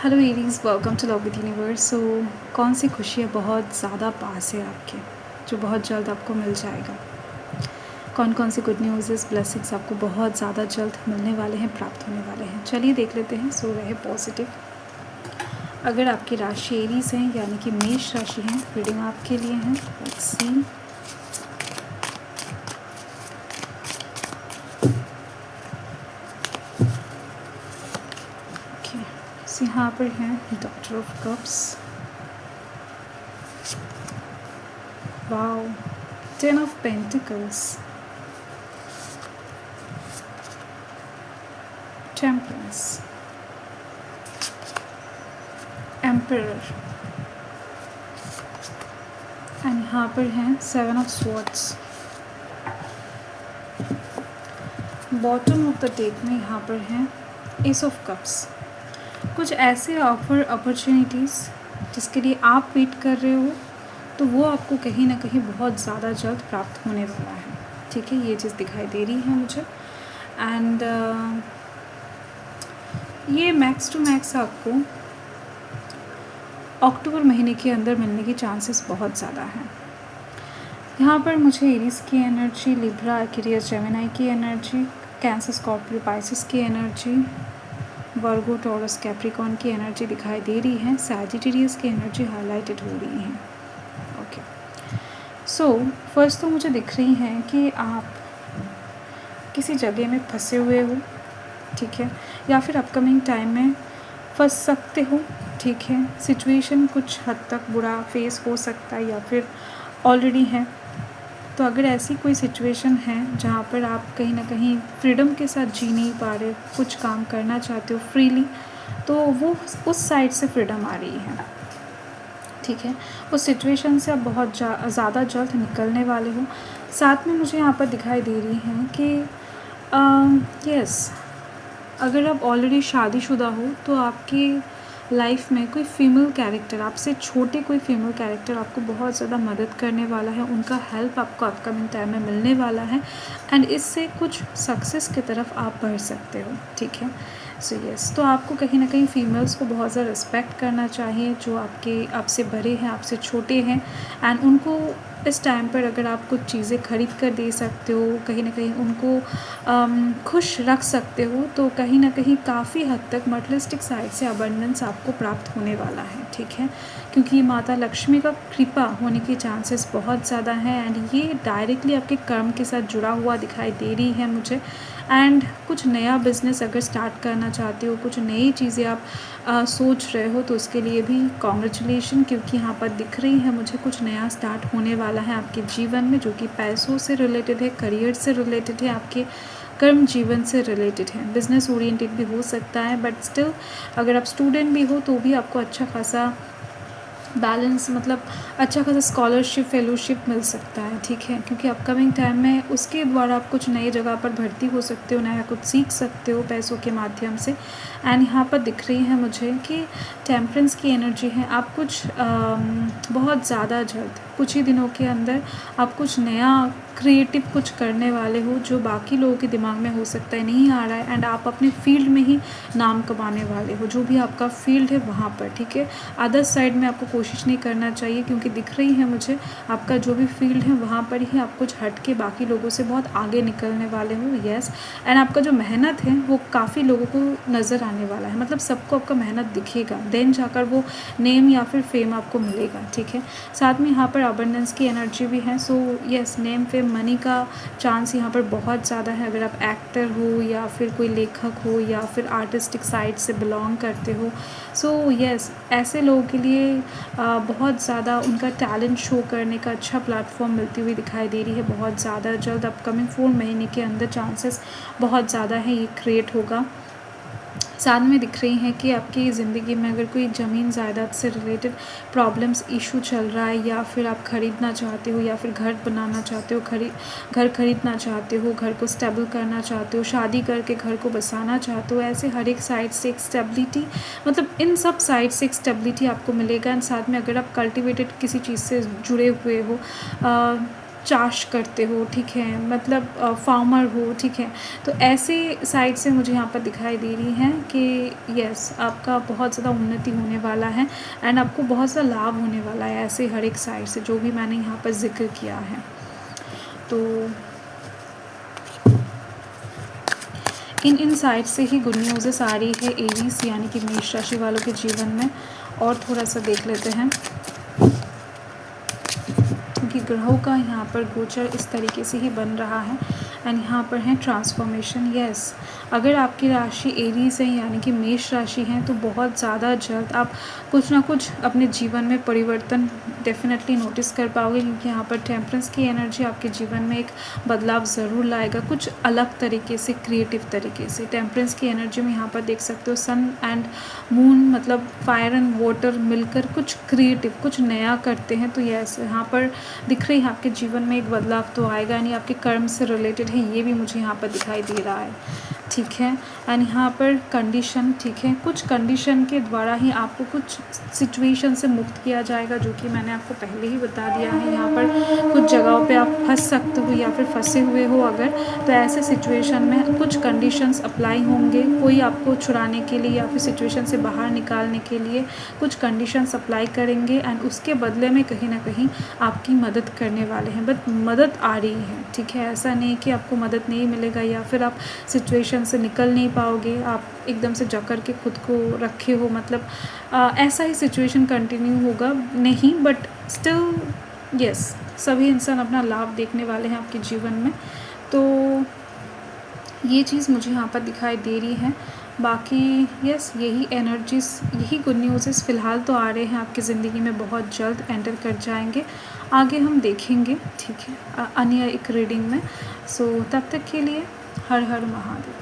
Hello Aries, welcome to love with universe. So कौन सी खुशियाँ बहुत ज़्यादा पास है आपके, जो बहुत जल्द आपको मिल जाएगा? कौन कौन सी गुड न्यूज़ ब्लेसिंग्स आपको बहुत ज़्यादा जल्द मिलने वाले हैं, प्राप्त होने वाले हैं? चलिए देख लेते हैं। सो रहे पॉजिटिव। अगर आपकी राशि एरीज हैं यानी कि मेष राशि हैं, रीडिंग आपके लिए हैं। Let's see. यहाँ पर हैं doctor of cups, wow, 10 of pentacles, temperance, emperor, and यहाँ पर हैं 7 of swords. Bottom of the deck में यहाँ पर हैं एस ऑफ कप्स। कुछ ऐसे ऑफर अपॉर्चुनिटीज़ जिसके लिए आप वेट कर रहे हो, तो वो आपको कहीं ना कहीं बहुत ज़्यादा जल्द प्राप्त होने वाला है। ठीक है, ये चीज़ दिखाई दे रही है मुझे। एंड ये मैक्स टू मैक्स आपको अक्टूबर महीने के अंदर मिलने की चांसेस बहुत ज़्यादा हैं। यहाँ पर मुझे एरीज की एनर्जी, लिब्रा, एक्वेरियस, जेमिनी की एनर्जी, कैंसर, स्कॉर्पियो, पाइसेस की एनर्जी, वर्गो, टॉरस, कैप्रिकॉन की एनर्जी दिखाई दे रही है। सैजिटेरियस की एनर्जी हाईलाइटेड हो रही है। ओके, सो फर्स्ट तो मुझे दिख रही है कि आप किसी जगह में फंसे हुए हो, ठीक है, या फिर अपकमिंग टाइम में फंस सकते हो। ठीक है, सिचुएशन कुछ हद तक बुरा फेस हो सकता है या फिर ऑलरेडी है। तो अगर ऐसी कोई सिचुएशन है जहाँ पर आप कहीं ना कहीं फ्रीडम के साथ जी नहीं पा रहे, कुछ काम करना चाहते हो फ्रीली, तो वो उस साइड से फ्रीडम आ रही है। ठीक है, उस सिचुएशन से आप बहुत ज़्यादा जल्द निकलने वाले हो। साथ में मुझे यहाँ पर दिखाई दे रही है कि यस, अगर आप ऑलरेडी शादीशुदा हो तो आपकी लाइफ में कोई फीमेल कैरेक्टर, आपसे छोटे कोई फीमेल कैरेक्टर आपको बहुत ज़्यादा मदद करने वाला है। उनका हेल्प आपको अपकमिंग टाइम में मिलने वाला है एंड इससे कुछ सक्सेस की तरफ आप बढ़ सकते हो। ठीक है, सो यस, तो आपको कहीं ना कहीं फीमेल्स को बहुत ज़्यादा रिस्पेक्ट करना चाहिए, जो आपसे बड़े हैं, आपसे छोटे हैं। एंड उनको इस टाइम पर अगर आप कुछ चीज़ें खरीद कर दे सकते हो, कहीं ना कहीं उनको खुश रख सकते हो, तो कहीं ना कहीं काफ़ी हद तक मटेरियलिस्टिक साइड से अबंडेंस आपको प्राप्त होने वाला है। ठीक है, क्योंकि माता लक्ष्मी का कृपा होने के चांसेस बहुत ज़्यादा हैं एंड ये डायरेक्टली आपके कर्म के साथ जुड़ा हुआ दिखाई दे रही है मुझे। एंड कुछ नया बिज़नेस अगर स्टार्ट करना चाहते हो, कुछ नई चीज़ें आप सोच रहे हो, तो उसके लिए भी कॉन्ग्रेचुलेशन, क्योंकि यहाँ पर दिख रही है मुझे कुछ नया स्टार्ट होने वाला है आपके जीवन में, जो कि पैसों से रिलेटेड है, करियर से रिलेटेड है, आपके कर्म जीवन से रिलेटेड है। बिज़नेस ओरिएंटेड भी हो सकता है, बट स्टिल अगर आप स्टूडेंट भी हो तो भी आपको अच्छा खासा बैलेंस, मतलब अच्छा खासा स्कॉलरशिप, फेलोशिप मिल सकता है। ठीक है, क्योंकि अपकमिंग टाइम में उसके द्वारा आप कुछ नई जगह पर भर्ती हो सकते हो, नया कुछ सीख सकते हो पैसों के माध्यम से। एंड यहाँ पर दिख रही है मुझे कि टेम्परेंस की एनर्जी है। आप कुछ बहुत ज़्यादा जल्द, कुछ ही दिनों के अंदर आप कुछ नया क्रिएटिव कुछ करने वाले हो, जो बाकी लोगों के दिमाग में हो सकता है नहीं आ रहा है, एंड आप अपने फील्ड में ही नाम कमाने वाले हो, जो भी आपका फील्ड है वहाँ पर। ठीक है, अदर साइड में आपको कोशिश नहीं करना चाहिए, क्योंकि दिख रही है मुझे आपका जो भी फील्ड है वहाँ पर ही आप कुछ हट के बाकी लोगों से बहुत आगे निकलने वाले हो। यस, एंड आपका जो मेहनत है वो काफ़ी लोगों को नज़र आने वाला है, मतलब सबको आपका मेहनत दिखेगा, देन जाकर वो नेम या फिर फेम आपको मिलेगा। ठीक है, साथ में यहाँ पर अबंडेंस की एनर्जी भी है। So yes, name fame money का चांस यहाँ पर बहुत ज़्यादा है। अगर आप एक्टर हो या फिर कोई लेखक हो या फिर आर्टिस्टिक साइड से बिलोंग करते हो, सो यस, ऐसे लोगों के लिए बहुत ज़्यादा उनका टैलेंट शो करने का अच्छा प्लेटफॉर्म मिलती हुई दिखाई दे रही है। बहुत ज़्यादा जल्द अपकमिंग 4 महीने के अंदर चांसेस बहुत ज़्यादा है ये क्रिएट होगा। साथ में दिख रही हैं कि आपकी ज़िंदगी में अगर कोई ज़मीन जायदाद से रिलेटेड प्रॉब्लम्स, इशू चल रहा है, या फिर आप ख़रीदना चाहते हो, या फिर घर बनाना चाहते हो, घर खरीदना चाहते हो, घर को स्टेबल करना चाहते हो, शादी करके घर को बसाना चाहते हो, ऐसे हर एक साइड से एक स्टेबिलिटी, मतलब इन सब साइड से एक स्टेबिलिटी आपको मिलेगा। एंड साथ में अगर आप कल्टिवेटेड किसी चीज़ से जुड़े हुए हो, चाष करते हो, ठीक है, मतलब फार्मर हो, ठीक है, तो ऐसे साइड से मुझे यहाँ पर दिखाई दे रही हैं कि यस आपका बहुत ज़्यादा उन्नति होने वाला है एंड आपको बहुत सा लाभ होने वाला है ऐसे हर एक साइड से जो भी मैंने यहाँ पर जिक्र किया है। तो इन साइड से ही गुड न्यूज़ेस आ रही है एरीज यानी कि मेष राशि वालों के जीवन में। और थोड़ा सा देख लेते हैं क्योंकि ग्रहों का यहाँ पर गोचर इस तरीके से ही बन रहा है एंड यहाँ पर है ट्रांसफॉर्मेशन। यस, अगर आपकी राशि एरीज है यानी कि मेष राशि है तो बहुत ज़्यादा जल्द आप कुछ ना कुछ अपने जीवन में परिवर्तन डेफिनेटली नोटिस कर पाओगे, क्योंकि यहाँ पर टेम्परेंस की एनर्जी आपके जीवन में एक बदलाव ज़रूर लाएगा, कुछ अलग तरीके से, क्रिएटिव तरीके से। टेम्परेंस की एनर्जी में यहाँ पर देख सकते हो सन एंड मून, मतलब फायर एंड वाटर मिलकर कुछ क्रिएटिव, कुछ नया करते हैं। तो यस, यहाँ पर दिख रही है आपके जीवन में एक बदलाव तो आएगा, यानी आपके कर्म से रिलेटेड है, ये भी मुझे यहाँ पर दिखाई दे रहा है, ठीक है। एंड यहाँ पर कंडीशन, ठीक है, कुछ कंडीशन के द्वारा ही आपको कुछ सिचुएशन से मुक्त किया जाएगा, जो कि मैंने आपको पहले ही बता दिया है। यहाँ पर कुछ जगहों पे आप फंस सकते हो या फिर फंसे हुए हो अगर, तो ऐसे सिचुएशन में कुछ कंडीशंस अप्लाई होंगे, कोई आपको छुड़ाने के लिए या फिर सिचुएशन से बाहर निकालने के लिए कुछ कंडीशंस अप्लाई करेंगे एंड उसके बदले में कहीं ना कहीं आपकी मदद करने वाले हैं। बट मदद आ रही है, ठीक है, ऐसा नहीं कि आपको मदद नहीं मिलेगा या फिर आप सिचुएशन से निकल नहीं पाओगे, आप एकदम से जकड़ के खुद को रखे हो, मतलब ऐसा ही सिचुएशन कंटिन्यू होगा नहीं, बट स्टिल यस, सभी इंसान अपना लाभ देखने वाले हैं आपके जीवन में। तो ये चीज़ मुझे यहाँ पर दिखाई दे रही है। बाकी यस, यही एनर्जीज, यही गुड न्यूज़ फ़िलहाल तो आ रहे हैं आपकी ज़िंदगी में, बहुत जल्द एंटर कर जाएंगे, आगे हम देखेंगे, ठीक है, अन्य एक रीडिंग में। सो तब तक के लिए हर हर महादेव।